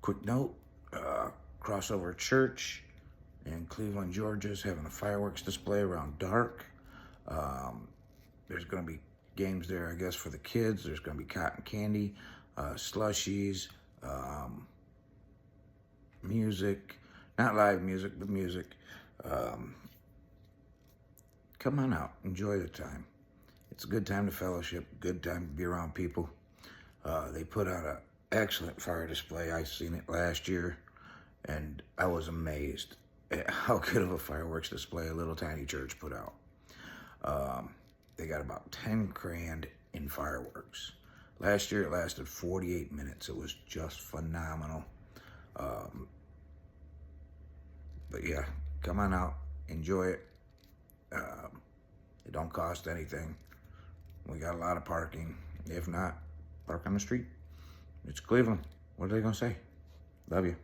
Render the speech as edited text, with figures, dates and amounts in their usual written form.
Quick note, Crossover Church in Cleveland, Georgia is having a fireworks display around dark. There's going to be games there, I guess, for the kids. There's going to be cotton candy, slushies, music, not live music, but music. Come on out, enjoy the time. It's a good time to fellowship, good time to be around people. They put out an excellent fire display. I seen it last year, and I was amazed at how good of a fireworks display a little tiny church put out. They got about 10 grand in fireworks. Last year it lasted 48 minutes. It was just phenomenal. But yeah, come on out, enjoy it. It don't cost anything. We got a lot of parking. If not, park on the street. It's Cleveland. What are they gonna say? Love you.